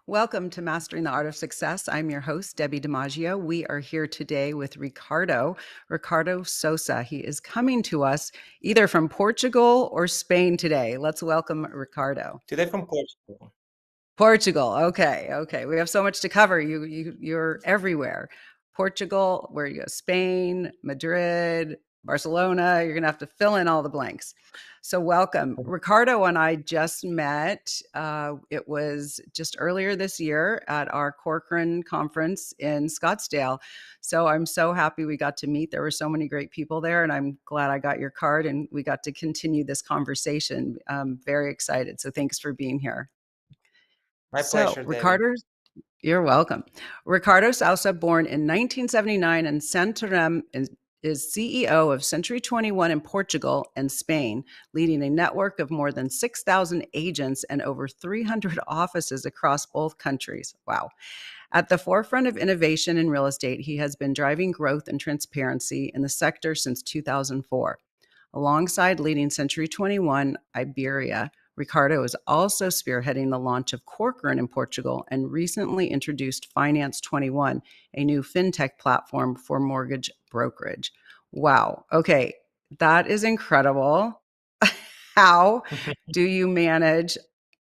Welcome to Mastering the Art of Success. I'm your host, Debbi DiMaggio. We are here today with Ricardo Sousa. He is coming to us either from Portugal or Spain today. Let's welcome Ricardo. Today from Portugal. Portugal. Okay. We have so much to cover. You're everywhere. Portugal, where you go? Spain, Madrid, Barcelona. You're gonna have to fill in all the blanks. So welcome. Ricardo and I just met. It was just earlier this year at our Corcoran conference in Scottsdale. So I'm so happy we got to meet. There were so many great people there, and I'm glad I got your card and we got to continue this conversation. I'm very excited. So thanks for being here. My So, pleasure, Debbie. you're welcome. Ricardo Sousa, born in 1979 in Santarém, is CEO of Century 21 in Portugal and Spain, leading a network of more than 6,000 agents and over 300 offices across both countries. Wow. At the forefront of innovation in real estate, he has been driving growth and transparency in the sector since 2004. Alongside leading Century 21 Iberia, Ricardo is also spearheading the launch of Corcoran in Portugal and recently introduced Finance 21, a new fintech platform for mortgage brokerage. Wow. Okay, that is incredible. How do you manage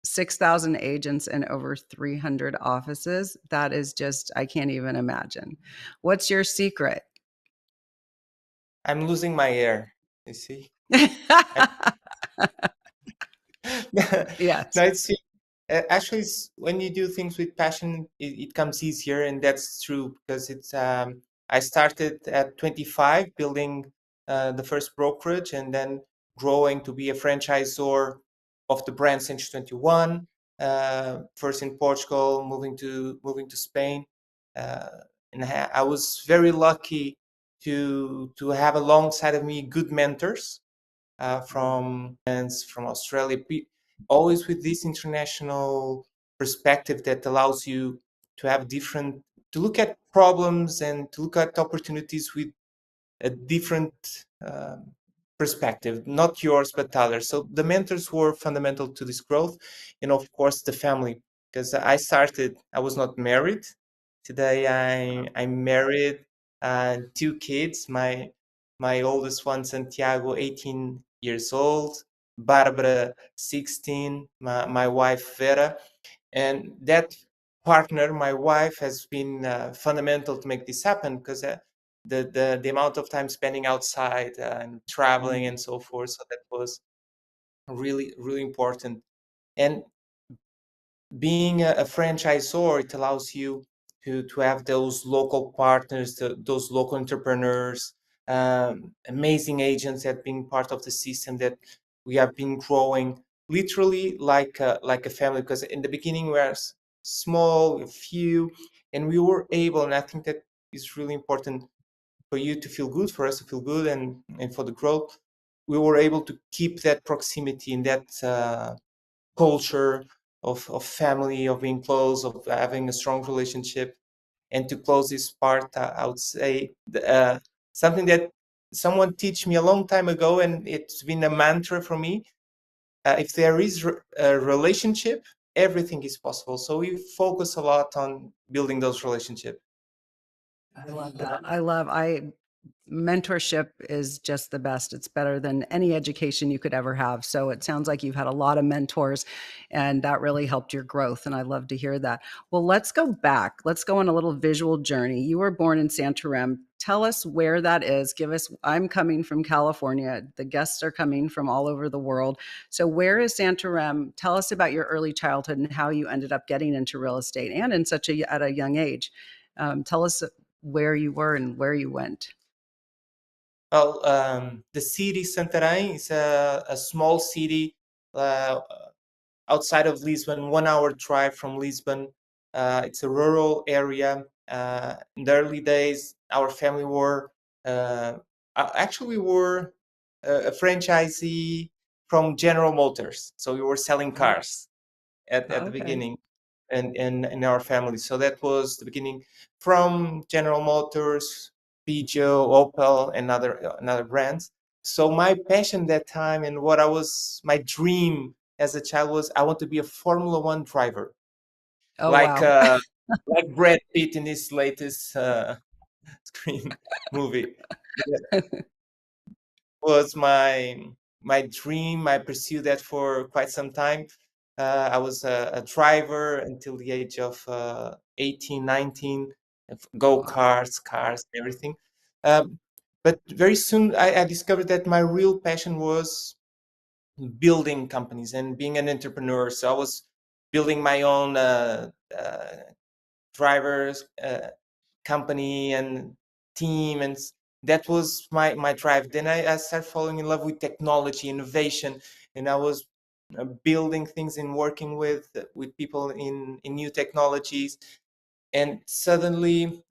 6,000 agents and over 300 offices? That is just, I can't even imagine. What's your secret? I'm losing my air, you see. Yes. No, actually, when you do things with passion, it comes easier, and that's true because I started at 25 building the first brokerage and then growing to be a franchisor of the brand Century 21. First in Portugal, moving to Spain, uh, and I was very lucky to have alongside of me good mentors from Australia, always with this international perspective that allows you to have to look at problems and to look at opportunities with a different perspective, not yours but others. So the mentors were fundamental to this growth, and of course the family, because I was not married. Today I'm married, two kids. My oldest one, Santiago, 18 years old, Barbara, 16, my wife, Vera. And that partner, my wife, has been fundamental to make this happen because the amount of time spending outside and traveling and so forth. So that was really, really important. And being a franchisor, it allows you to have those local partners, those local entrepreneurs, amazing agents that being part of the system that we have been growing literally like a family. Because in the beginning we were small, a few, and we were able, and I think that is really important for you to feel good, for us to feel good, and for the growth. We were able to keep that proximity and that culture of family, of being close, of having a strong relationship. And to close this part, I would say something that someone teach me a long time ago, and it's been a mantra for me. If there is a relationship, everything is possible. So we focus a lot on building those relationships. I love that. I mentorship is just the best. It's better than any education you could ever have. So it sounds like you've had a lot of mentors and that really helped your growth. And I love to hear that. Well, let's go back. Let's go on a little visual journey. You were born in Santarém. Tell us where that is. I'm coming from California. The guests are coming from all over the world. So where is Santarém? Tell us about your early childhood and how you ended up getting into real estate and at a young age. Tell us where you were and where you went. Well, the city Santarém is a small city uh, outside of Lisbon, 1 hour drive from Lisbon. It's a rural area. In the early days, our family were actually we were a franchisee from General Motors, so we were selling cars at the Okay. beginning, and in our family. So that was the beginning from General Motors, Peugeot, Opel, and other brands. So my passion that time and my dream as a child was I want to be a Formula One driver. Oh, like wow. uh, like Brad Pitt in his latest screen movie. That was my dream. I pursued that for quite some time. I was a driver until the age of 18, 19, go Wow. karts, cars, everything. Um, but very soon I discovered that my real passion was building companies and being an entrepreneur. So I was building my own drivers company and team, and that was my drive. Then I started falling in love with technology, innovation, and I was building things and working with people in new technologies. And suddenly,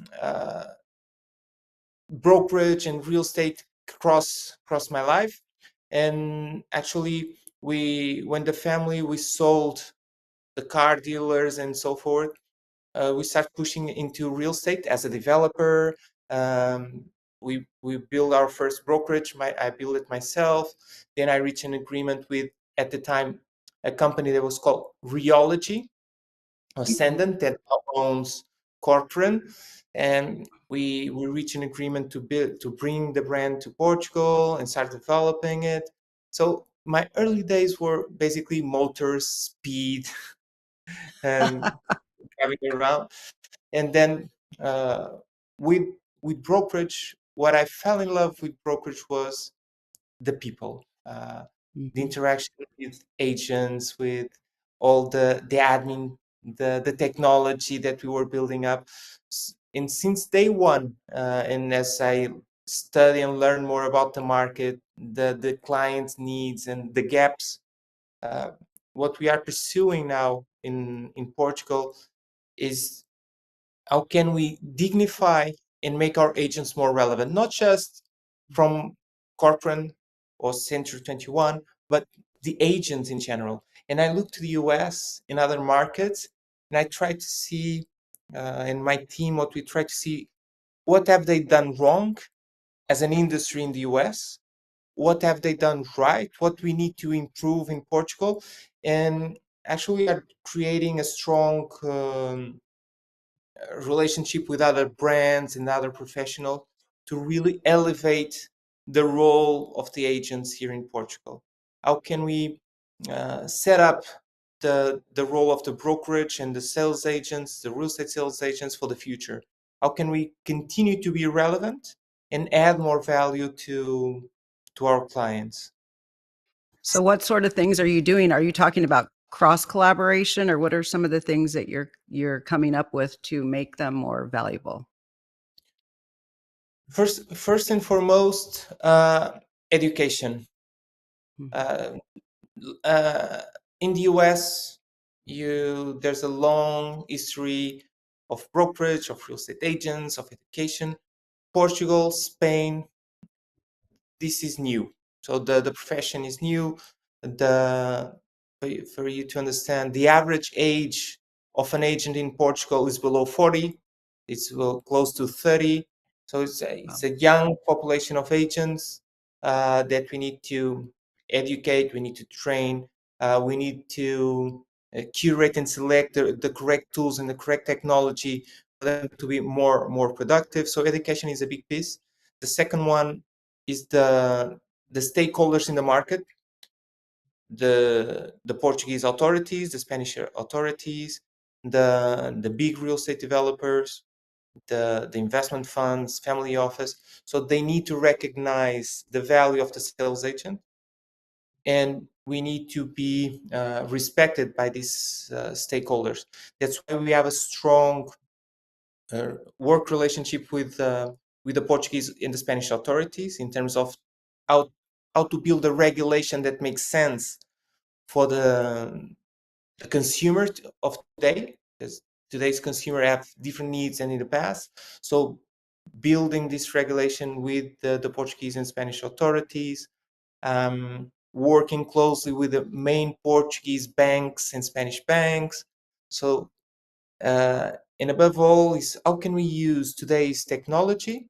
brokerage and real estate cross my life. And actually, when the family we sold the car dealers and so forth, we start pushing into real estate as a developer. Um, we build our first brokerage. I built it myself. Then I reached an agreement with, at the time, a company that was called Rheology Ascendant that now owns Corcoran, and we reached an agreement to bring the brand to Portugal and start developing it. So my early days were basically motors, speed, and driving around. And then uh, with with brokerage, what I fell in love with brokerage was the people, the Mhm. interaction with agents, with all the admin, the technology that we were building up. And since day one, and as I study and learn more about the market, the client's needs and the gaps, uh, what we are pursuing now in Portugal is how can we dignify and make our agents more relevant, not just from Corcoran or Century 21, but the agents in general. And I look to the US and other markets, and I try to see, and my team, what we try to see, what have they done wrong as an industry in the US? What have they done right? What we need to improve in Portugal? And actually are creating a strong relationship with other brands and other professionals to really elevate the role of the agents here in Portugal? How can we set up the role of the brokerage and the sales agents, the real estate sales agents for the future? How can we continue to be relevant and add more value to our clients? So what sort of things are you doing? Are you talking about cross collaboration, or what are some of the things that you're coming up with to make them more valuable? First and foremost, education. Mhm. Uh, uh, in the US, there's a long history of brokerage, of real estate agents, of education. Portugal, Spain, this is new. So the profession is new. The for you to understand, the average age of an agent in Portugal is below 40. It's close to 30. So it's Wow. a young population of agents that we need to educate. We need to train. We need to curate and select the correct tools and the correct technology for them to be more productive. So education is a big piece. The second one is the stakeholders in the market, the Portuguese authorities, the Spanish authorities, the big real estate developers, the investment funds, family office. So they need to recognize the value of the sales agent, and we need to be respected by these stakeholders. That's why we have a strong work relationship with the Portuguese and the Spanish authorities in terms of how how to build a regulation that makes sense for the consumer of today, because today's consumer have different needs than in the past. So building this regulation with the Portuguese and Spanish authorities, working closely with the main Portuguese banks and Spanish banks. So uh, and above all is how can we use today's technology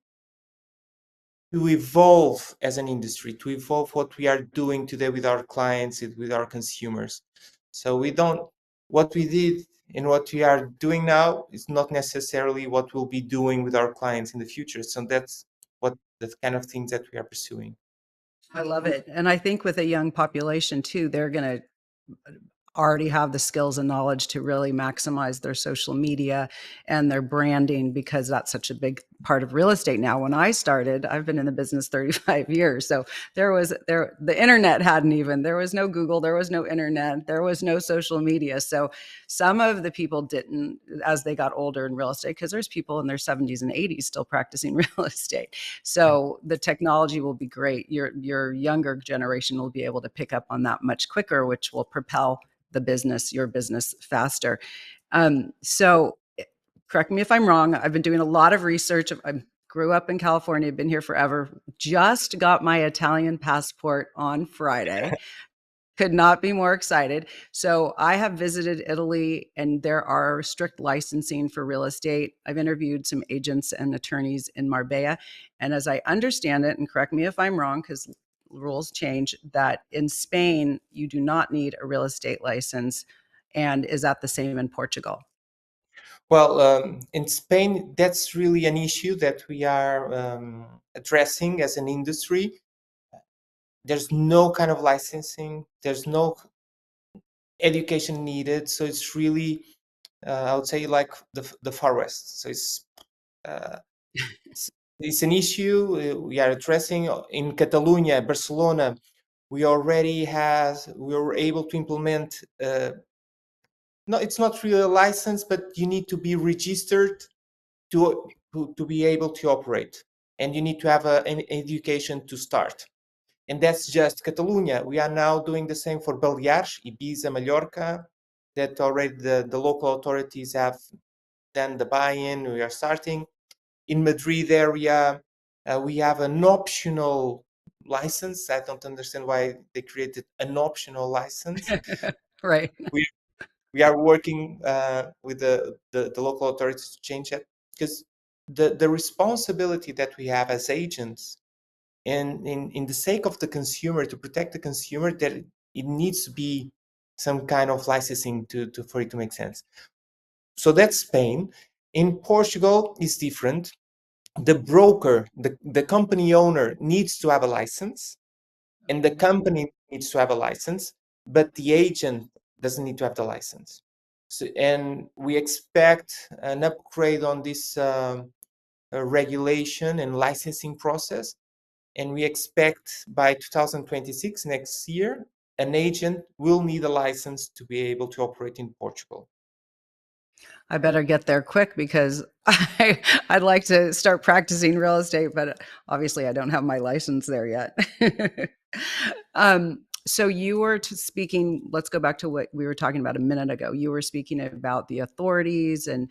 to evolve as an industry, to evolve what we are doing today with our clients and with our consumers. So we don't, what we did and what we are doing now is not necessarily what we'll be doing with our clients in the future. So that's what the kind of things that we are pursuing. I love it. And I think with a young population too, they're going to already have the skills and knowledge to really maximize their social media and their branding, because that's such a big part of real estate now. When I started, I've been in the business 35 years. So the internet there was no Google, there was no internet, there was no social media. So some of the people didn't, as they got older in real estate, because there's people in their 70s and 80s still practicing real estate. So the technology will be great. Your younger generation will be able to pick up on that much quicker, which will propel your business faster. So correct me if I'm wrong. I've been doing a lot of research. I grew up in California, been here forever, just got my Italian passport on Friday. Could not be more excited. So I have visited Italy, and there are strict licensing for real estate. I've interviewed some agents and attorneys in Marbella. And as I understand it, and correct me if I'm wrong, because rules change, that in Spain, you do not need a real estate license. And is that the same in Portugal? Well, in Spain, that's really an issue that we are addressing as an industry. There's no kind of licensing, there's no education needed. So it's really, I would say, like the Far West. So uh, it's an issue we are addressing. In Catalonia, Barcelona, we were able to implement, no, it's not really a license, but you need to be registered to be able to operate, and you need to have an education to start. And that's just Catalonia. We are now doing the same for Baleares, Ibiza, Mallorca, that already the local authorities have done the buy-in. We are starting. In Madrid area, we have an optional license. I don't understand why they created an optional license. Right. We we are working with the local authorities to change that, because the responsibility that we have as agents, and in the sake of the consumer, to protect the consumer, that it needs to be some kind of licensing to for it to make sense. So that's Spain. In Portugal, it's different. The broker, the company owner needs to have a license, and the company needs to have a license, but the agent doesn't need to have the license. So, and we expect an upgrade on this regulation and licensing process. And we expect by 2026, next year, an agent will need a license to be able to operate in Portugal. I better get there quick, because I'd like to start practicing real estate, but obviously I don't have my license there yet. So you were speaking, let's go back to what we were talking about a minute ago. You were speaking about the authorities and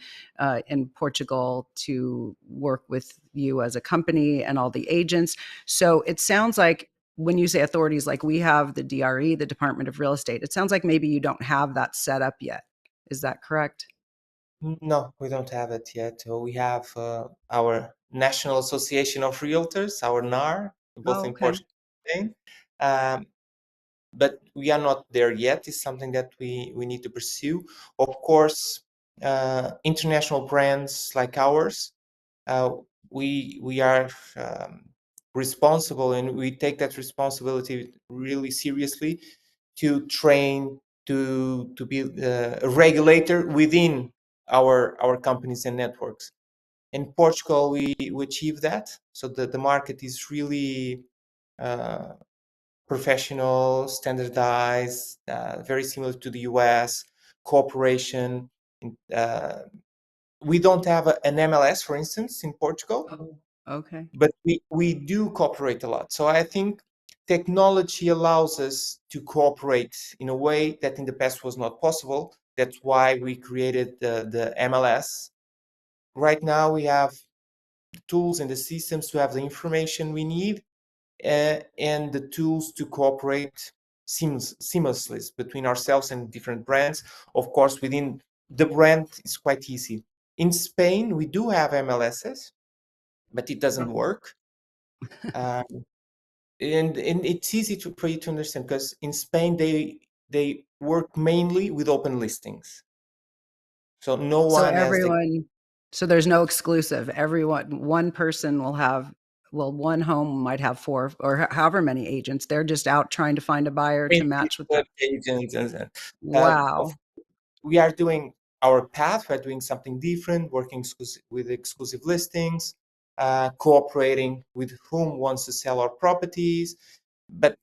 in Portugal to work with you as a company and all the agents. So it sounds like when you say authorities, like we have the DRE, the Department of Real Estate, it sounds like maybe you don't have that set up yet. Is that correct? No, we don't have it yet. We have our National Association of Realtors, our NAR, both Oh, in okay. Portugal and Spain. But we are not there yet. It's something that we need to pursue. Of course, international brands like ours, uh, we are responsible, and we take that responsibility really seriously, to train, to be a regulator within our companies and networks. In Portugal, we achieve that. So the market is really uh, professional, standardized, very similar to the US, cooperation. Uh, we don't have an MLS, for instance, in Portugal, Oh, okay. but we do cooperate a lot. So I think technology allows us to cooperate in a way that in the past was not possible. That's why we created the MLS. Right now, we have tools and the systems to have the information we need, and the tools to cooperate seamlessly between ourselves and different brands. Of course, within the brand, it's quite easy. In Spain, we do have MLSs, but it doesn't work. Uh, and it's easy for you to understand, because in Spain, they work mainly with open listings. So no So one has the everyone, so there's no exclusive. One person one home might have four or however many agents. They're just out trying to find a buyer to 20 match with the, agents. And of wow. we are doing our path. We're doing something different, working with exclusive listings, cooperating with whom wants to sell our properties. But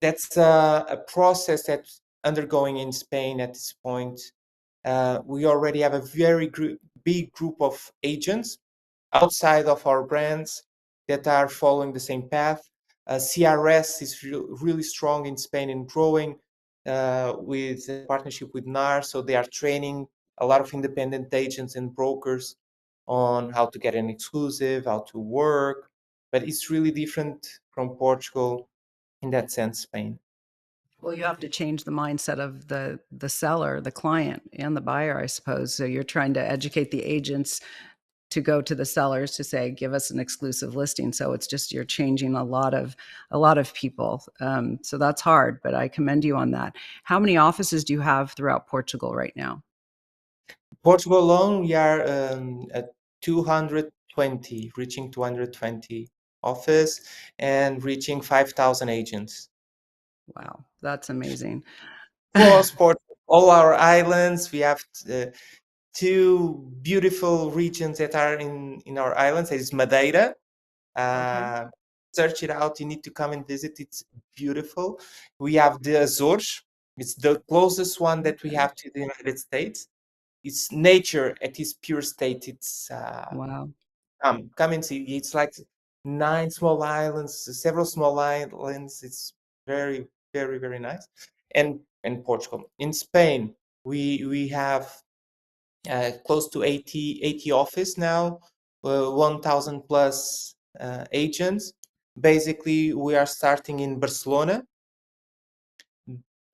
that's a process that's undergoing in Spain at this point. We already have a very big group of agents outside of our brands that are following the same path. CRS is really strong in Spain and growing with a partnership with NAR. So they are training a lot of independent agents and brokers on how to get an exclusive, how to work. But it's really different from Portugal in that sense, Spain. Well, you have to change the mindset of the seller, the client, and the buyer, I suppose. So you're trying to educate the agents to go to the sellers to say, give us an exclusive listing. So it's just you're changing a lot of people. So that's hard, but I commend you on that. How many offices do you have throughout Portugal right now? Portugal alone, we are at 220, reaching 220 office and reaching 5,000 agents. Wow, that's amazing. Across Portugal, all our islands, we have two beautiful regions that are in our islands. There is Madeira. Okay. Uh, Search it out. You need to come and visit. It's beautiful. We have the Azores. It's the closest one that we Okay. have to the United States. It's nature at its pure state. It's Wow. come and see. It's like 9 small islands, several small islands. It's very, very, very nice. And Portugal. In Spain, we have close to 80 office now, 1,000 plus agents. Basically, we are starting in Barcelona,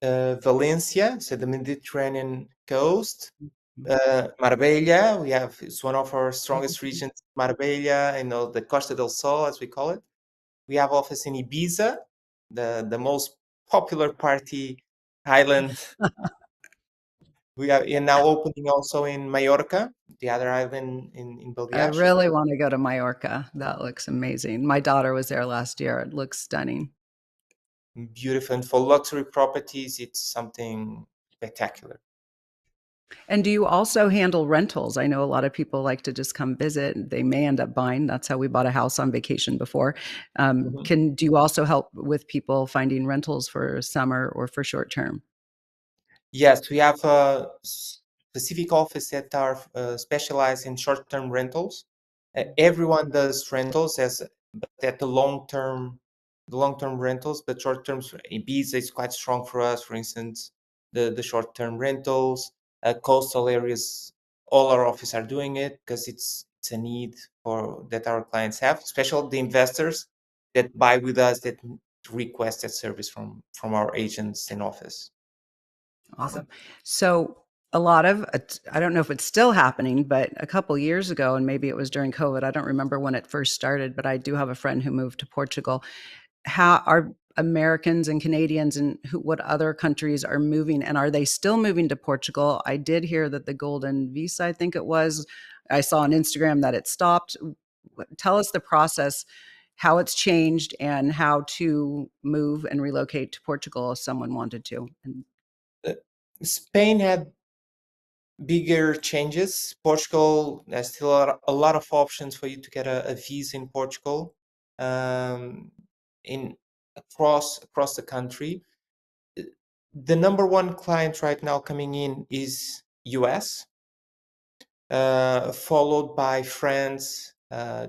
Valencia, so the Mediterranean coast, Marbella. It's one of our strongest Mhm. regions, Marbella, the Costa del Sol, as we call it. We have office in Ibiza, the most popular party island. We are now opening also in Mallorca, the other island in I Balearic. really want to go to Mallorca. That looks amazing. My daughter was there last year. It looks stunning. Beautiful. And for luxury properties, it's something spectacular. And do you also handle rentals? I know a lot of people like to just come visit. They may end up buying. That's how we bought a house on vacation before. Mhm. Do you also help with people finding rentals for summer or for short term? Yes, we have a specific office that are specialized in short-term rentals. Everyone does rentals but at the long-term rentals, but short-term Ibiza is quite strong for us. For instance, the short-term rentals, coastal areas, all our offices are doing it because it's a need for that our clients have, especially the investors that buy with us that request that service from our agents in office. Awesome. So a lot of I don't know if it's still happening, but a couple years ago, and maybe it was during COVID. I don't remember when it first started, but I do have a friend who moved to Portugal. How are Americans and Canadians and what other countries are moving, and are they still moving to Portugal? I did hear that the golden visa, I think it was, I saw on Instagram that it stopped. Tell us the process, how it's changed, and how to move and relocate to Portugal if someone wanted to. And Uh, Spain had bigger changes. Portugal, there's still a lot of options for you to get a visa in Portugal, um, in across the country. Uh, The number one client right now coming in is US, followed by France,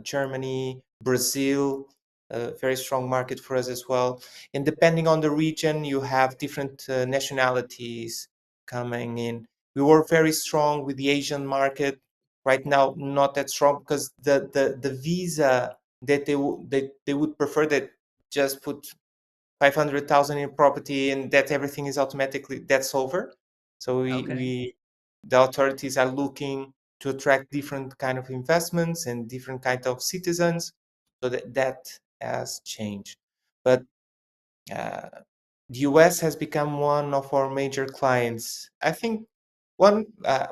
Germany, Brazil, a very strong market for us as well. And depending on the region, you have different nationalities coming in. We were very strong with the Asian market. Right now, not that strong because the visa that they would prefer that just put 500,000 in property and that everything is automatically that's over. So okay. the authorities are looking to attract different kind of investments and different kind of citizens. So that has changed. But uh, the US has become one of our major clients. I think One,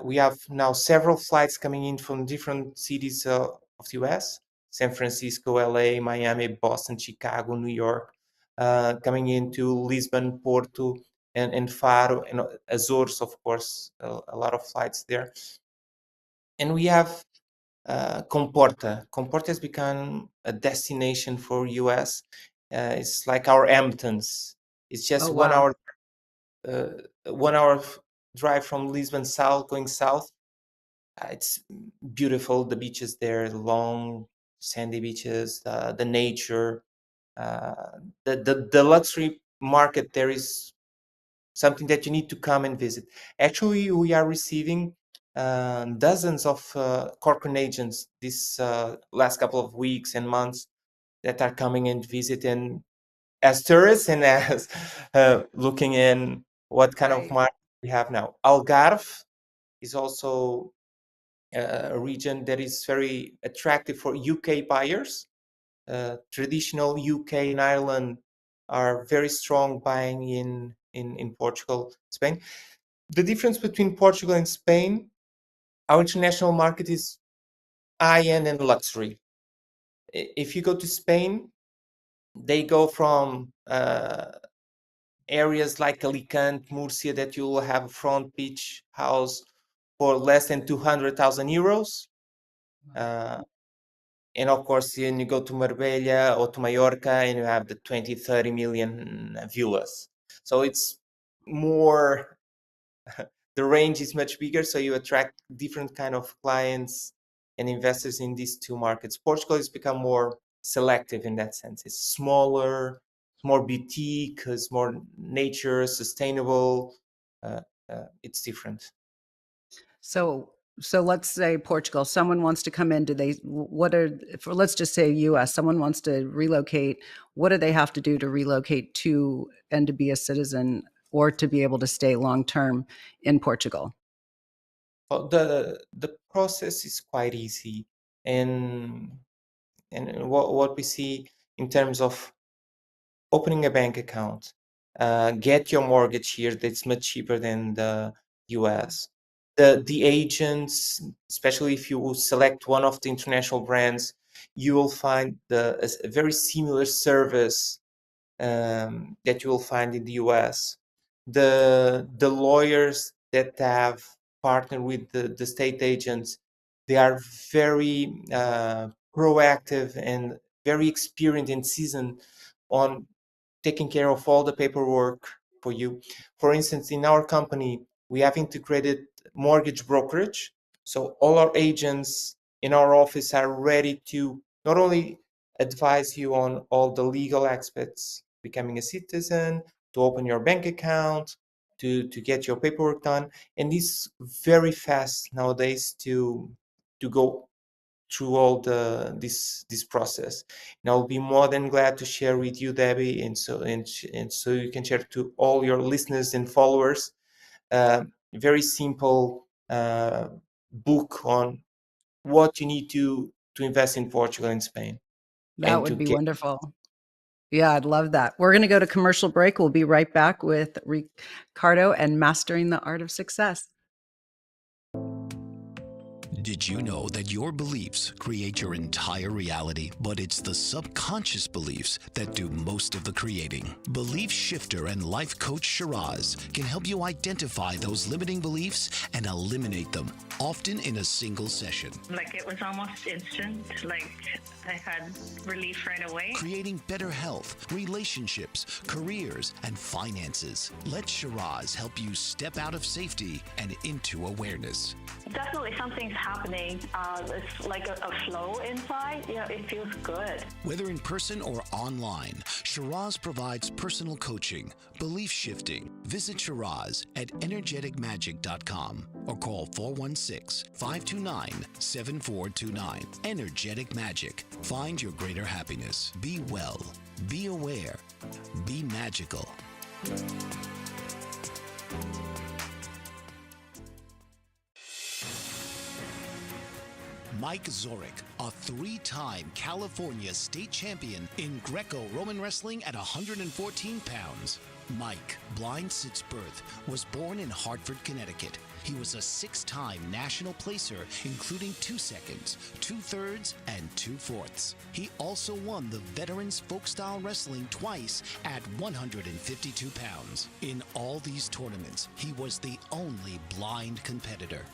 we have now several flights coming in from different cities of the US: San Francisco, LA, Miami, Boston, Chicago, New York, coming into Lisbon, Porto, and Faro, and Azores, of course, a lot of flights there. And we have Comporta. Comporta has become a destination for US. It's like our Hamptons. It's just Oh, wow. 1 hour drive from Lisbon south, going south. It's beautiful. The beaches there, long sandy beaches, the nature, the luxury market there is something that you need to come and visit. Actually, we are receiving dozens of Corcoran agents this last couple of weeks and months that are coming and visit, and as tourists and as looking in what kind of Right. market we have now. Algarve is also a region that is very attractive for UK buyers. Traditional UK and Ireland are very strong buying in Portugal, Spain. The difference between Portugal and Spain, our international market is high-end and luxury. If you go to Spain, they go from areas like Alicante, Murcia, that you will have a front beach house for less than 200,000 euros. And of course, then you go to Marbella or to Mallorca and you have the 20, 30 million villas. So it's more, the range is much bigger. So you attract different kind of clients and investors in these two markets. Portugal has become more selective in that sense. It's smaller, more boutique, it's more nature, sustainable. It's different. So let's say Portugal, someone wants to come in, do they, what are, for, let's just say US, someone wants to relocate, what do they have to do to relocate to and to be a citizen or to be able to stay long term in Portugal? Well, the process is quite easy, and what we see in terms of opening a bank account, get your mortgage here. That's much cheaper than the US. The agents, especially if you select one of the international brands, you will find a very similar service that you will find in the US. The lawyers that have partnered with the state agents, they are very proactive and very experienced and seasoned on taking care of all the paperwork for you. For instance, in our company, we have integrated mortgage brokerage. So all our agents in our office are ready to not only advise you on all the legal aspects, becoming a citizen, to open your bank account, to get your paperwork done. And it's very fast nowadays to go through all this process. And I'll be more than glad to share with you, Debbie, and so you can share to all your listeners and followers. Very simple book on what you need to invest in Portugal and Spain, That and would to be get. wonderful. Yeah, I'd love that. We're going to go to commercial break. We'll be right back with Ricardo and Mastering the Art of Success. Did you know that your beliefs create your entire reality, but it's the subconscious beliefs that do most of the creating? Belief shifter and life coach Shiraz can help you identify those limiting beliefs and eliminate them, often in a single session. Like it was almost instant, like I had relief right away. Creating better health, relationships, careers, and finances. Let Shiraz help you step out of safety and into awareness. Definitely something's happening. It's like a flow inside. You know, it feels good. Whether in person or online, Shiraz provides personal coaching, belief shifting. Visit Shiraz at energeticmagic.com or call 416-529-7429. Energetic Magic. Find your greater happiness. Be well. Be aware. Be magical. Mike Zorek, a three-time California state champion in Greco-Roman wrestling at 114 pounds. Mike, blind since birth, was born in Hartford, Connecticut. He was a 6-time national placer, including 2 seconds, 2/3, and 2/4. He also won the Veterans Folk-Style Wrestling twice at 152 pounds. In all these tournaments, he was the only blind competitor.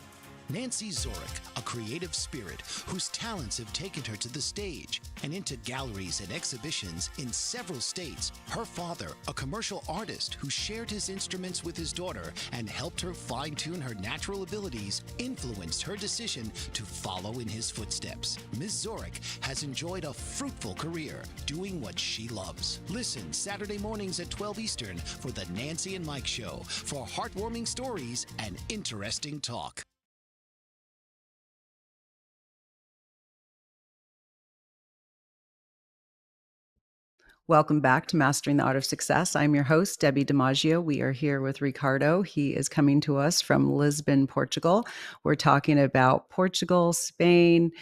Nancy Zorick, a creative spirit whose talents have taken her to the stage and into galleries and exhibitions in several states. Her father, a commercial artist who shared his instruments with his daughter and helped her fine-tune her natural abilities, influenced her decision to follow in his footsteps. Ms. Zorick has enjoyed a fruitful career doing what she loves. Listen Saturday mornings at 12 Eastern for the Nancy and Mike Show for heartwarming stories and interesting talk. Welcome back to Mastering the Art of Success. I'm your host, Debbi DiMaggio. We are here with Ricardo. He is coming to us from Lisbon, Portugal. We're talking about Portugal, Spain,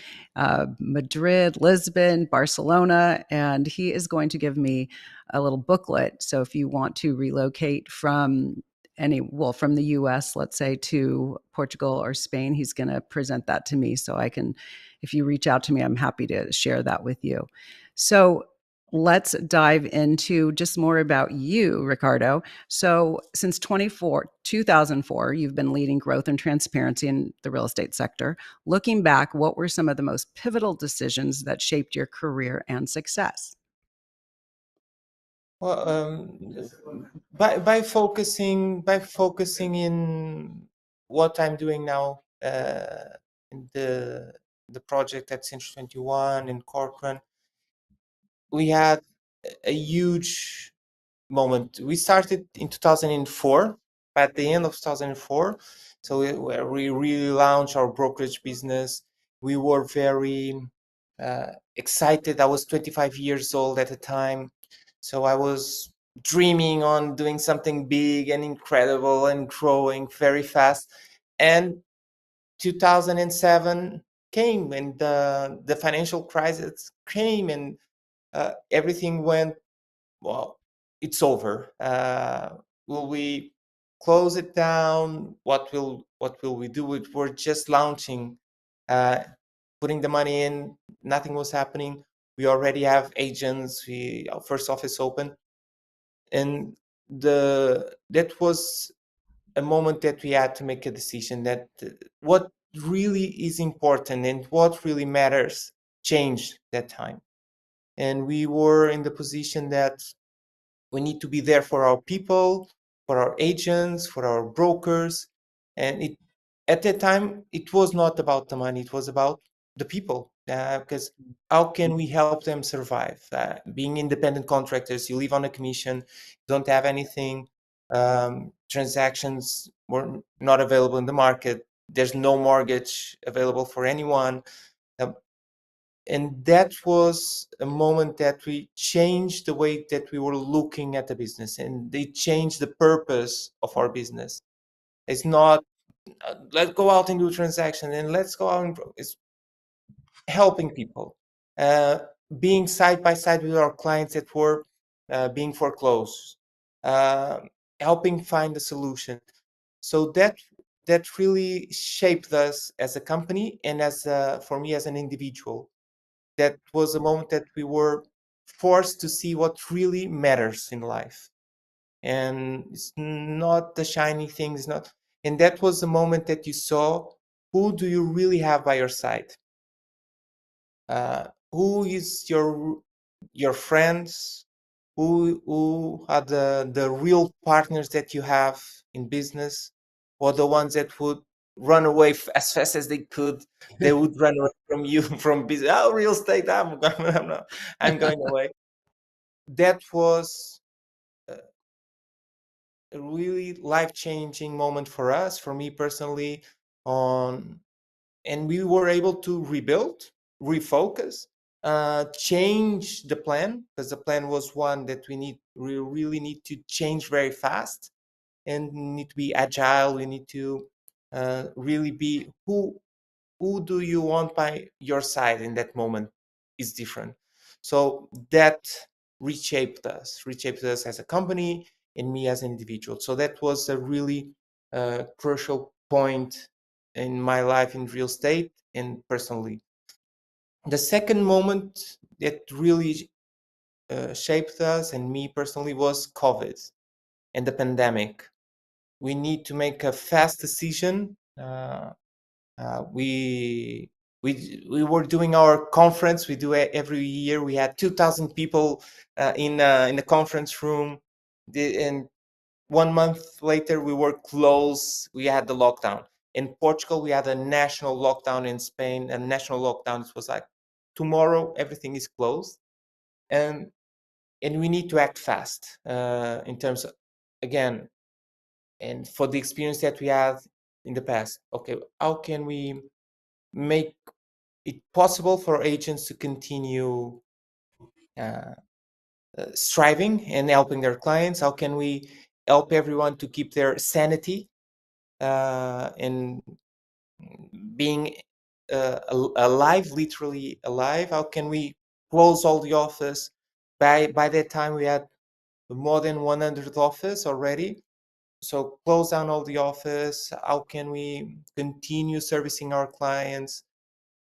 Madrid, Lisbon, Barcelona, and he is going to give me a little booklet. So if you want to relocate from from the US, let's say, to Portugal or Spain, he's going to present that to me so I can, if you reach out to me, I'm happy to share that with you. So let's dive into just more about you, Ricardo. So since 2004, you've been leading growth and transparency in the real estate sector. Looking back, what were some of the most pivotal decisions that shaped your career and success? Well, by focusing in what I'm doing now, in the project at Century 21 in Corcoran, we had a huge moment. We started in 2004, at the end of 2004. So we really launched our brokerage business. We were very excited. I was 25 years old at the time. So I was dreaming on doing something big and incredible and growing very fast. And 2007 came, and the financial crisis came, and everything went, well, it's over. Will we close it down? What will we do? We're just launching, putting the money in. Nothing was happening. We already have agents. Our first office open, and that was a moment that we had to make a decision that what really is important and what really matters changed that time. And we were in the position that we need to be there for our people, for our agents, for our brokers. And at that time, it was not about the money, it was about the people. Because how can we help them survive? Being independent contractors, you live on a commission, don't have anything, transactions were not available in the market, there's no mortgage available for anyone. And that was a moment that we changed the way that we were looking at the business, and they changed the purpose of our business. It's not let's go out and do a transaction, and let's go out and it's helping people, being side by side with our clients that were being foreclosed, uh, helping find a solution. So that really shaped us as a company and for me as an individual. That was a moment that we were forced to see what really matters in life, and it's not the shiny things, not. And that was the moment that you saw who do you really have by your side, who is your friends, who are the real partners that you have in business, or the ones that would run away as fast as they could. They would run away from you from business. Oh, real estate, I'm going away. That was a really life-changing moment for us, for me personally, on and we were able to rebuild, refocus, change the plan, because the plan was one that we really need to change very fast and need to be agile. We need to really be who do you want by your side in that moment is different. So that reshaped us as a company, and me as an individual. So that was a really crucial point in my life in real estate and personally. The second moment that really shaped us and me personally was COVID and the pandemic. We need to make a fast decision. We were doing our conference. We do it every year. We had 2,000 people in the conference room, and 1 month later we were closed. We had the lockdown in Portugal. We had a national lockdown in Spain. A national lockdown. It was like tomorrow everything is closed, and we need to act fast in terms of, again, and for the experience that we had in the past. Okay, how can we make it possible for agents to continue striving and helping their clients? How can we help everyone to keep their sanity and being alive, literally alive? How can we close all the office? By that time, we had more than 100 office already. So close down all the office. How can we continue servicing our clients?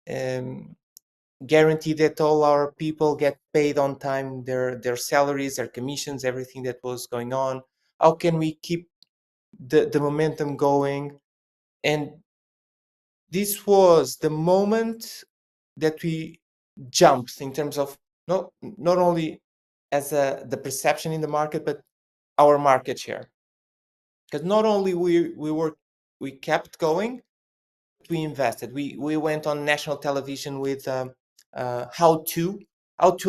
Guarantee that all our people get paid on time, their salaries, their commissions, everything that was going on. How can we keep the momentum going? And this was the moment that we jumped in terms of not only as the perception in the market, but our market share. Because not only we kept going, we invested. We went on national television with how to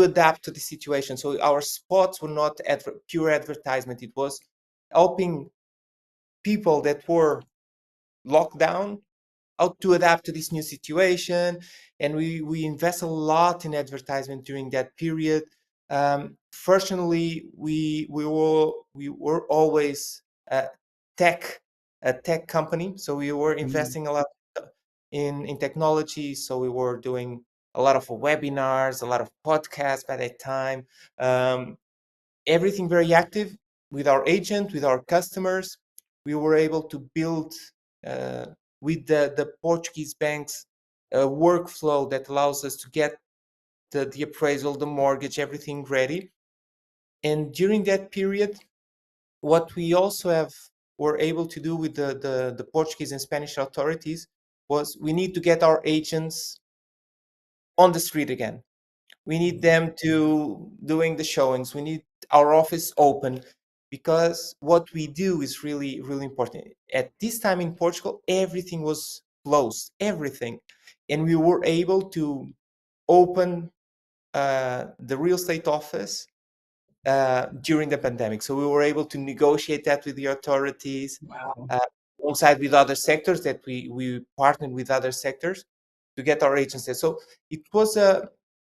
adapt to the situation. So our spots were not pure advertisement. It was helping people that were locked down how to adapt to this new situation, and we invest a lot in advertisement during that period. Fortunately, we were always a tech company, so we were investing a lot in technology. So we were doing a lot of webinars, a lot of podcasts by that time. Everything very active with our agent, with our customers. We were able to build with the Portuguese banks a workflow that allows us to get the appraisal, the mortgage, everything ready. And during that period, what we also were able to do with the Portuguese and Spanish authorities was we need to get our agents on the street again. We need them to doing the showings. We need our office open, because what we do is really, really important. At this time in Portugal, everything was closed, everything. And we were able to open the real estate office during the pandemic. So we were able to negotiate that with the authorities, alongside with other sectors that we partnered with other sectors to get our agents there. So it was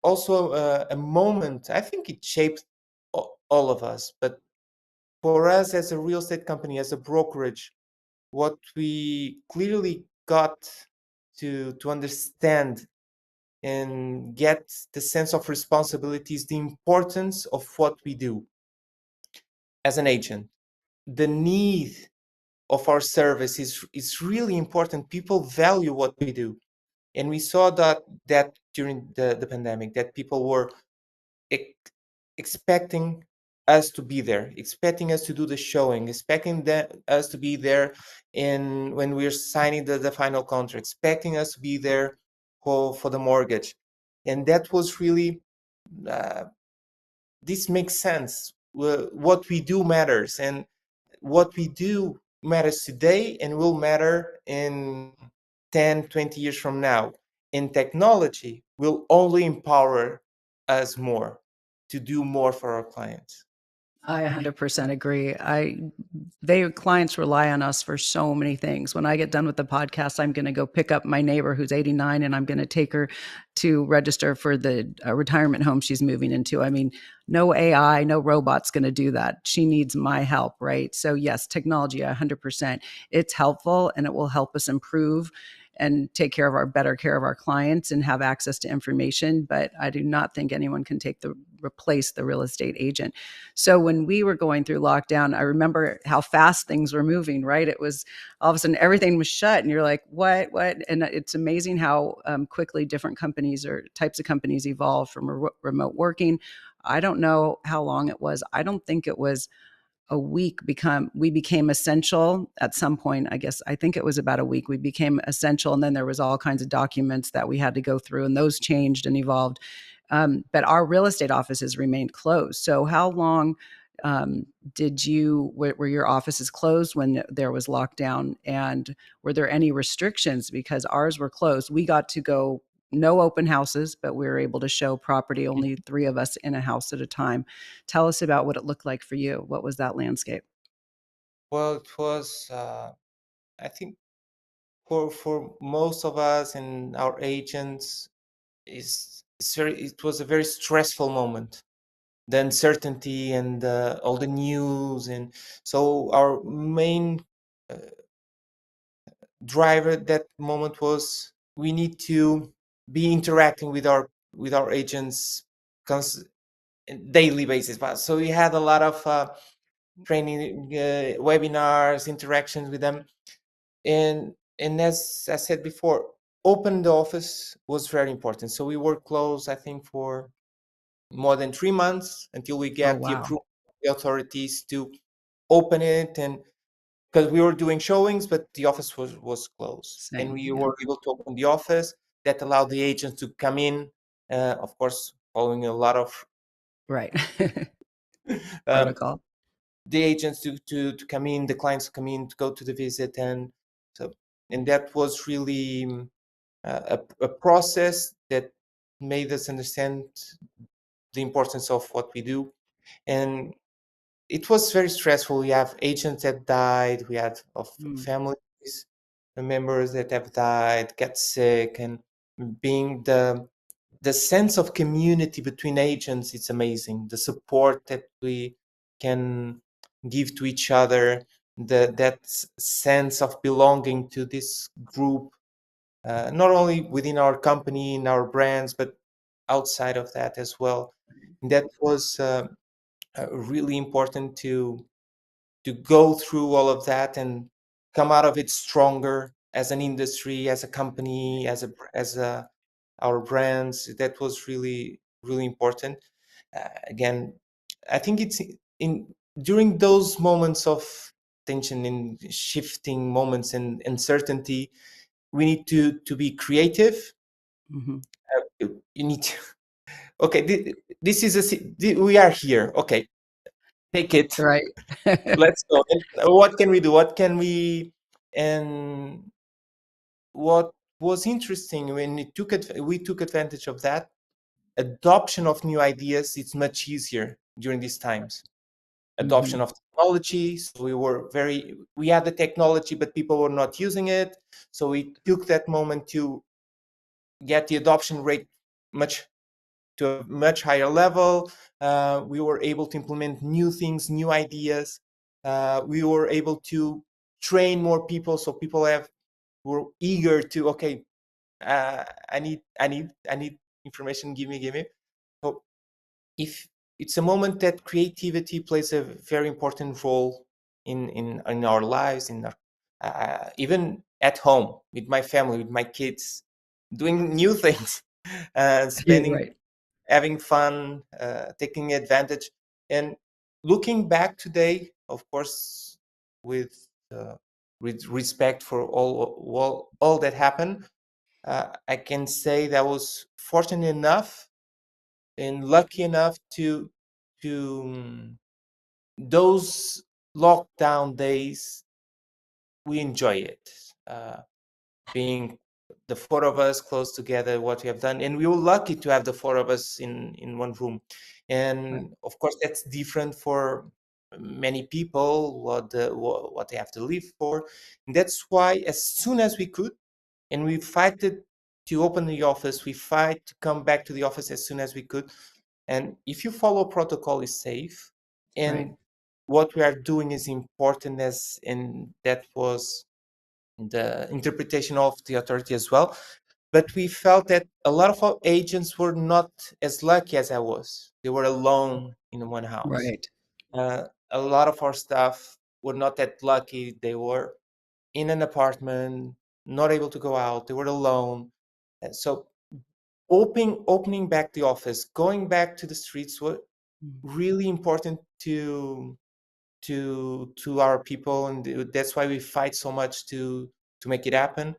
also a moment. I think it shaped all of us. But for us as a real estate company, as a brokerage, what we clearly got to understand and get the sense of responsibility is the importance of what we do as an agent. The need of our service is really important. People value what we do. And we saw that during the pandemic, that people were expecting us to be there, expecting us to do the showing, expecting us to be there when we're signing the final contract, expecting us to be there for the mortgage. And that was really, this makes sense. What we do matters, and what we do matters today and will matter in 10, 20 years from now. And technology will only empower us more to do more for our clients. I 100% agree. Clients rely on us for so many things. When I get done with the podcast, I'm going to go pick up my neighbor who's 89, and I'm going to take her to register for the retirement home she's moving into. I mean, no AI, no robot's going to do that. She needs my help, right? So yes, technology, 100%. It's helpful, and it will help us improve and take better care of our clients and have access to information. But I do not think anyone can replace the real estate agent. So when we were going through lockdown, I remember how fast things were moving, right? It was all of a sudden everything was shut and you're like, what? And it's amazing how quickly different companies or types of companies evolve from remote working. I don't know how long it was. I don't think it was a week. We became essential at some point. I think it was about a week. We became essential, and then there was all kinds of documents that we had to go through, and those changed and evolved. But our real estate offices remained closed. So how long were your offices closed when there was lockdown? And were there any restrictions? Because ours were closed. We got to go, no open houses, but we were able to show property, only 3 of us in a house at a time. Tell us about what it looked like for you. What was that landscape? Well, it was, I think, for most of us and our agents, it was a very stressful moment. The uncertainty and all the news, and so our main uh, driver at that moment was we need to be interacting with our agents daily basis. But so we had a lot of training, webinars, interactions with them, and as I said before, open the office was very important. So we were closed, I think, for more than 3 months until we Oh, get the wow. approval of the authorities to open it. And because we were doing showings, but the office was closed, and Same. we Yeah. were able to open the office. That allowed the agents to come in, of course, following a lot of Right. um, Protocol. the agents to come in, the clients to come in, to go to the visit. And so, and that was really a process that made us understand the importance of what we do. And it was very stressful. We have agents that died. We had of Mm. families, members that have died, get sick, and being the sense of community between agents, it's amazing. The support that we can give to each other, that sense of belonging to this group, not only within our company, in our brands, but outside of that as well. And that was really important to go through all of that and come out of it stronger as an industry, as a company, as our brands. That was really really important. Again, I think it's in during those moments of tension and shifting moments and uncertainty, we need to be creative. Hmm. You need to, okay, this is we are here. Okay, take it. Right. Let's go. And what can we do? What can we? And what was interesting when we took advantage of that adoption of new ideas. It's much easier during these times. Hmm. Adoption of technology. So we had the technology, but people were not using it. So we took that moment to get the adoption rate much to a much higher level. We were able to implement new things, new ideas. We were able to train more people, so people were eager to, okay, I need information. Give me. So if it's a moment that creativity plays a very important role in our lives, in our even at home with my family, with my kids, doing new things, You're spending right. having fun, taking advantage. And looking back today, of course, with with respect for all that happened, I can say that I was fortunate enough and lucky enough to those lockdown days, we enjoy it. Being the 4 of us close together, what we have done, and we were lucky to have the 4 of us in one room. Right. And of course that's different for many people, what they have to live for. And that's why as soon as we could, and we fight it to open the office, we fight to come back to the office as soon as we could. And if you follow protocol, is safe, Right. and what we are doing is important, as and that was the interpretation of the authority as well. But we felt that a lot of our agents were not as lucky as I was. They were alone in one house. Right. A lot of our staff were not that lucky. They were in an apartment, not able to go out. They were alone. So opening back the office, going back to the streets was really important to our people, and that's why we fight so much to make it happen.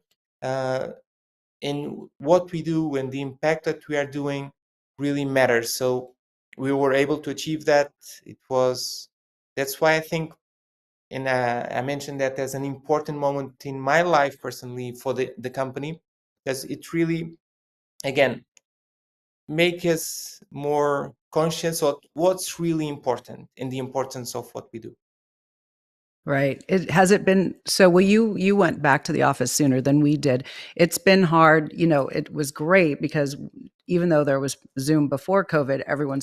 And what we do and the impact that we are doing really matters. So we were able to achieve that. That's why I think, and I mentioned that as an important moment in my life personally for the company, because it really, again, make us more conscious of what's really important and the importance of what we do. Right. Has it been so? Well, you went back to the office sooner than we did. It's been hard. It was great because even though there was Zoom before COVID, everyone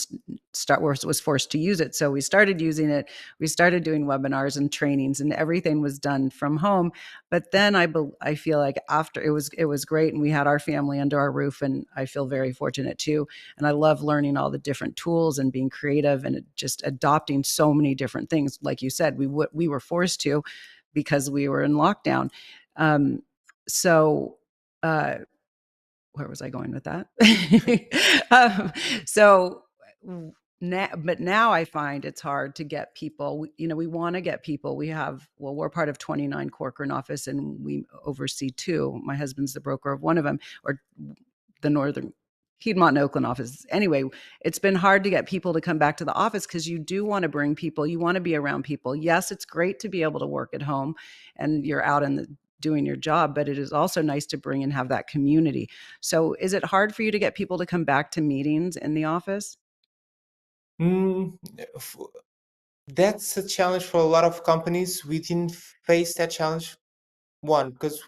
was forced to use it. So we started using it. We started doing webinars and trainings, and everything was done from home. But then I feel like after it was great, and we had our family under our roof, and I feel very fortunate too. And I love learning all the different tools and being creative and just adopting so many different things. Like you said, we were forced to because we were in lockdown. Um, so uh, where was I going with that? So now I find it's hard to get people. We want to get people. We're part of 29 Corcoran office, and we oversee two. My husband's the broker of one of them, or the northern Piedmont and Oakland office. Anyway, it's been hard to get people to come back to the office because you do want to bring people. You want to be around people. Yes, it's great to be able to work at home and you're out doing your job, but it is also nice to bring and have that community. So is it hard for you to get people to come back to meetings in the office? Mm, that's a challenge for a lot of companies. We didn't face that challenge, one, because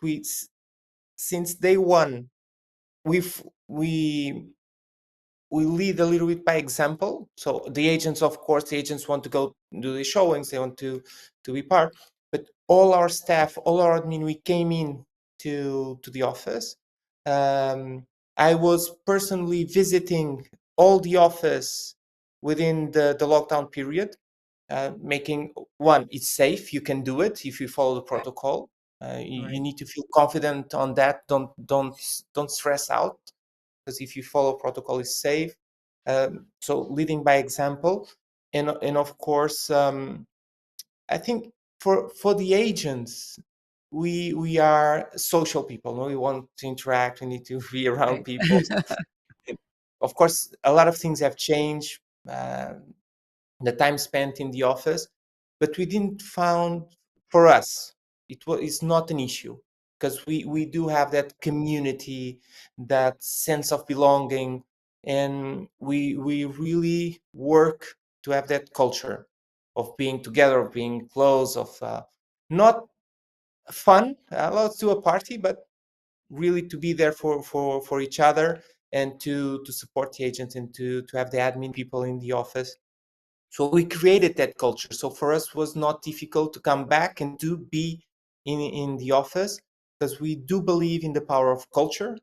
since day one, we've we lead a little bit by example. So the agents, of course, the agents want to go do the showings, they want to be part. But all our staff, all our admin, we came in to the office. I was personally visiting all the office within the lockdown period, making one, it's safe. You can do it if you follow the protocol. You need to feel confident on that. Don't stress out, because if you follow protocol, is safe. So leading by example, and of course, I think for the agents, we are social people. No? We want to interact. We need to be around Right. people. Of course, a lot of things have changed. The time spent in the office, but we didn't found, for us, it's not an issue, because we do have that community, that sense of belonging, and we really work to have that culture of being together, of being close, of not fun, let's do a party, but really to be there for each other, and to support the agents, and to have the admin people in the office. So we created that culture. So for us, it was not difficult to come back and to be in the office, because we do believe in the power of culture.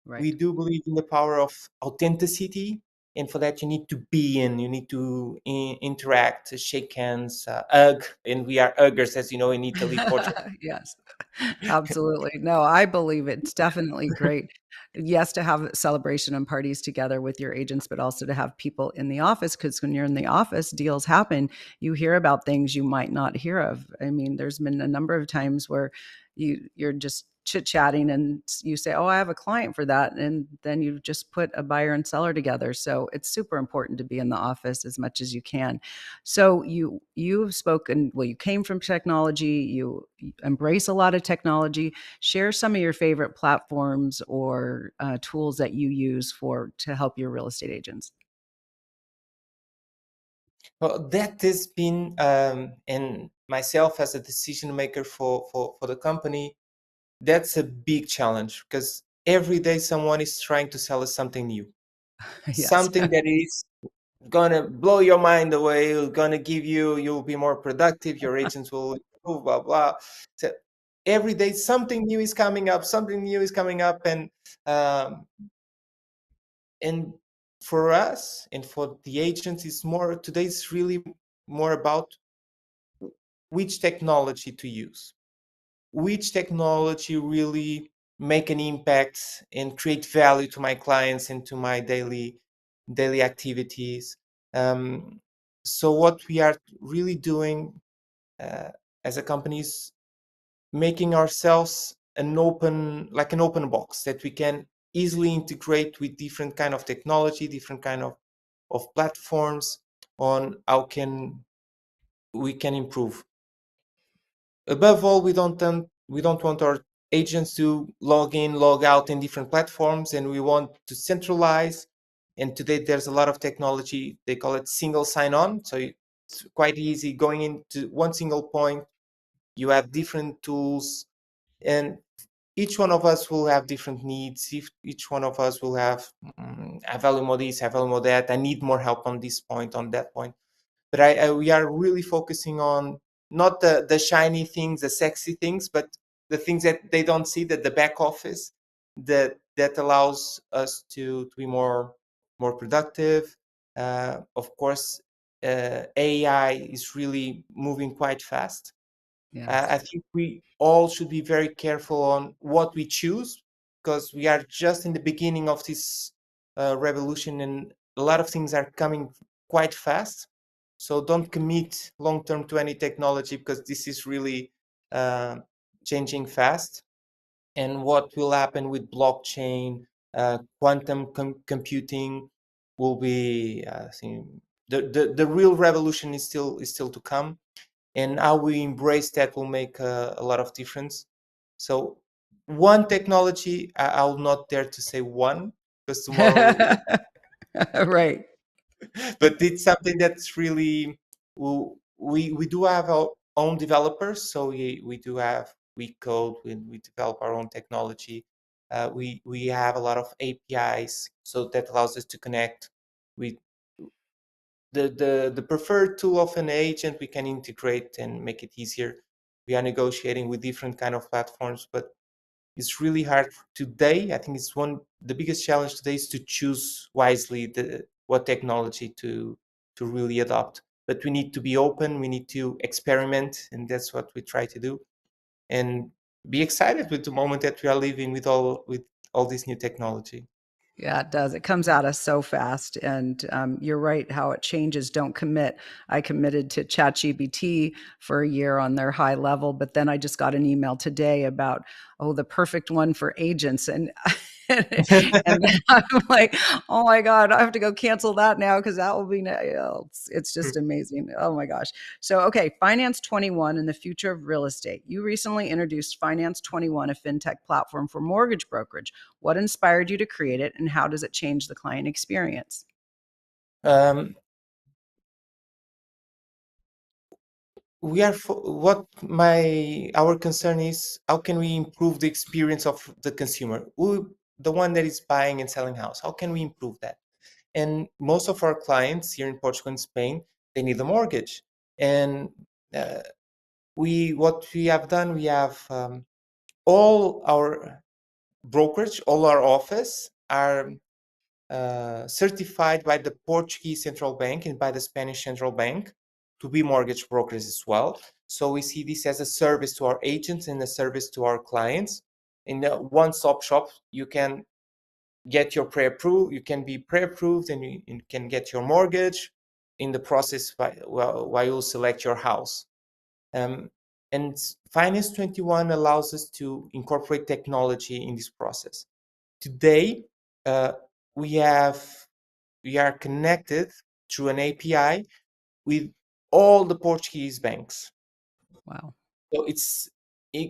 Right. We do believe in the power of authenticity. And for that, you need to be in, you need to interact, shake hands, hug. And we are huggers, as you know, in Italy, Portugal. Yes, absolutely. No, I believe it's definitely great. Yes, to have celebration and parties together with your agents, but also to have people in the office, because when you're in the office, deals happen. You hear about things you might not hear of. I mean, there's been a number of times where you're just chit-chatting and you say, "Oh, I have a client for that." And then you just put a buyer and seller together. So it's super important to be in the office as much as you can. So you've spoken, well, you came from technology, you embrace a lot of technology. Share some of your favorite platforms or tools that you use to help your real estate agents. Well, that has been, and myself as a decision maker for the company, that's a big challenge, because every day someone is trying to sell us something new, Yes. something that is gonna blow your mind away, gonna give you'll be more productive, your agents will improve, blah blah. So every day something new is coming up, and for us and for the agents, it's more today. It's really more about which technology to use, which technology really make an impact and create value to my clients and to my daily activities. So what we are really doing uh, as a company is making ourselves an open box that we can easily integrate with different kind of technology, different kind of platforms on how can we can improve. Above all, we don't want our agents to log in, log out in different platforms, and we want to centralize. And today there's a lot of technology. They call it single sign-on, so it's quite easy going into one single point. You have different tools, and each one of us will have different needs. If each one of us will have, I value more this, I value more that. I need more help on this point, on that point. But we are really focusing on not the shiny things, the sexy things, but the things that they don't see, that the back office that allows us to be more productive. Of course, AI is really moving quite fast. I Yes. think we all should be very careful on what we choose, because we are just in the beginning of this revolution, and a lot of things are coming quite fast. So don't commit long term to any technology, because this is really uh, changing fast. And what will happen with blockchain, quantum computing will be, I think, the real revolution is still to come, and how we embrace that will make a lot of difference. So one technology, I will not dare to say one, because tomorrow, Right. but it's something that's really, we do have our own developers, so we do have, we code, we develop our own technology. We have a lot of APIs, so that allows us to connect with the preferred tool of an agent. We can integrate and make it easier. We are negotiating with different kind of platforms, but it's really hard today. I think it's the biggest challenge today is to choose wisely what technology to really adopt. But we need to be open, we need to experiment, and that's what we try to do. And be excited with the moment that we are living with all this new technology. Yeah, it does. It comes at us so fast. And you're right, how it changes. Don't commit. I committed to ChatGPT for a year on their high level, but then I just got an email today about, oh, the perfect one for agents. And and then I'm like, oh my God, I have to go cancel that now because that will be, it's just amazing. Oh my gosh. So, okay, Finance 21 and the future of real estate. You recently introduced Finance 21, a fintech platform for mortgage brokerage. What inspired you to create it, and how does it change the client experience? um, we are what my our concern is, how can we improve the experience of the consumer, the one that is buying and selling house? How can we improve that? And most of our clients here in Portugal and Spain, they need a mortgage. And uh, we what we have done, we have all our brokerage, all our office are certified by the Portuguese Central Bank and by the Spanish Central Bank to be mortgage brokers as well. So we see this as a service to our agents and a service to our clients. In the one-stop shop, you can get your pre-approved, you can be pre-approved, and you can get your mortgage in the process while you select your house. And Finance 21 allows us to incorporate technology in this process. Today, uh, we are connected through an API with all the Portuguese banks. Wow. So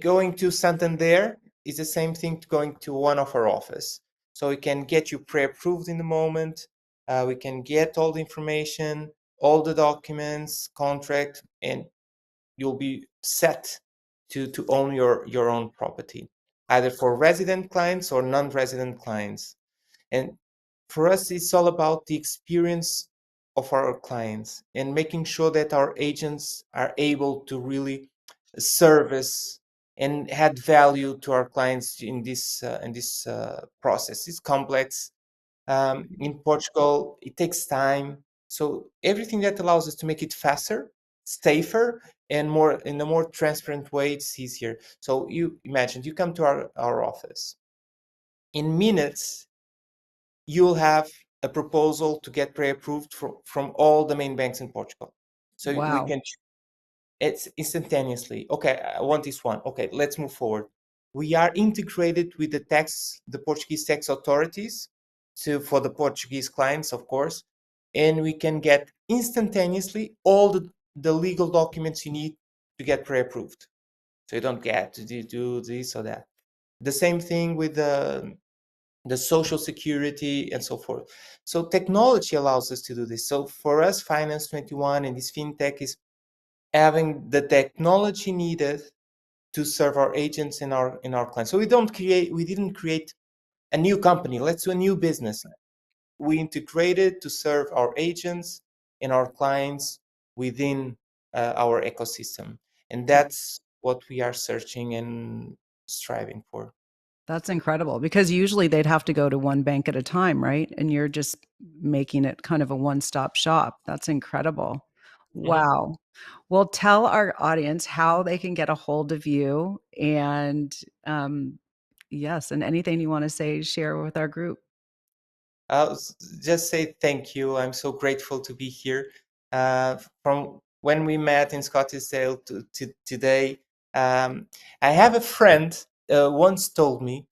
going to Santander is the same thing to going to one of our office. So we can get you pre-approved in the moment. We can get all the information, all the documents, contract, and you'll be set to own your own property, either for resident clients or non-resident clients. And for us, it's all about the experience of our clients and making sure that our agents are able to really service and add value to our clients in this process. It's complex. In Portugal, it takes time. So everything that allows us to make it faster, safer, and more in a more transparent way, it's easier. So you imagine you come to our office. In minutes, you'll have a proposal to get pre-approved from all the main banks in Portugal. So we Wow. can, it's instantaneously. Okay, I want this one. Okay, let's move forward. We are integrated with the Portuguese tax authorities for the Portuguese clients, of course, and we can get instantaneously all the legal documents you need to get pre-approved. So you don't get to do this or that. The same thing with the social security and so forth. So technology allows us to do this. So for us, Finance 21 and this fintech is having the technology needed to serve our agents and our clients. So we didn't create a new company. Let's do a new business. We integrated to serve our agents and our clients within our ecosystem, and that's what we are searching and striving for. That's incredible because usually they'd have to go to one bank at a time, right? And you're just making it kind of a one-stop shop. That's incredible. Mhm. Wow. Well, tell our audience how they can get a hold of you and yes, and anything you want to say, share with our group. I'll just say thank you. I'm so grateful to be here. From when we met in Scottsdale to today, I have a friend once told me,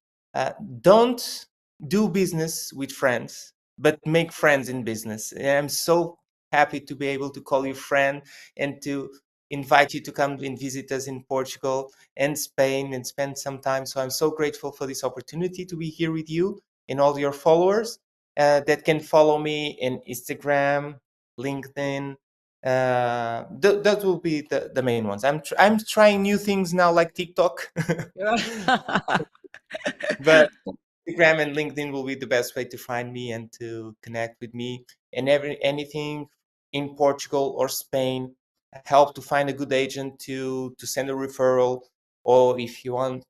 don't do business with friends, but make friends in business. And I'm so happy to be able to call you friend and to invite you to come and visit us in Portugal and Spain and spend some time. So I'm so grateful for this opportunity to be here with you and all your followers that can follow me in Instagram, LinkedIn. That will be the main ones. I'm trying new things now, like TikTok, but Instagram and LinkedIn will be the best way to find me and to connect with me. And anything in Portugal or Spain, help to find a good agent to send a referral, or if you want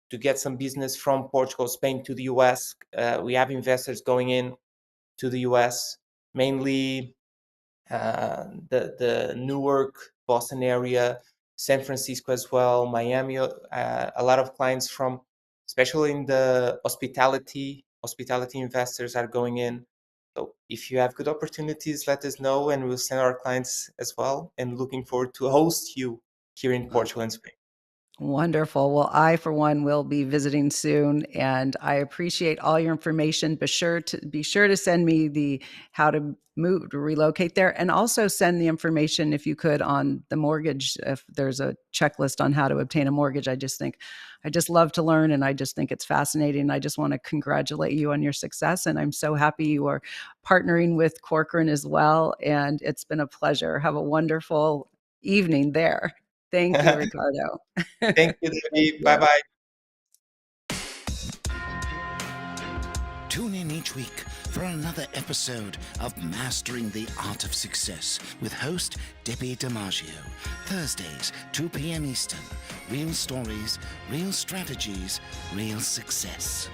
to get some business from Portugal, Spain to the US, we have investors going in to the US, mainly the Newark, Boston area, San Francisco as well, Miami. A lot of clients from, especially in the hospitality investors are going in. So if you have good opportunities, let us know, and we'll send our clients as well. And looking forward to host you here in Portugal and Spain. Wonderful. Well, I, for one, will be visiting soon, and I appreciate all your information. Be sure to send me the how to move to relocate there, and also send the information if you could on the mortgage. If there's a checklist on how to obtain a mortgage, I just love to learn, and I just think it's fascinating. I just want to congratulate you on your success, and I'm so happy you are partnering with Corcoran as well. And it's been a pleasure. Have a wonderful evening there. Thank you, Ricardo. Thank you, Debbie. Bye Yeah. bye. Tune in each week for another episode of Mastering the Art of Success with host Debbi DiMaggio. Thursdays, 2 p.m. Eastern. Real stories, real strategies, real success.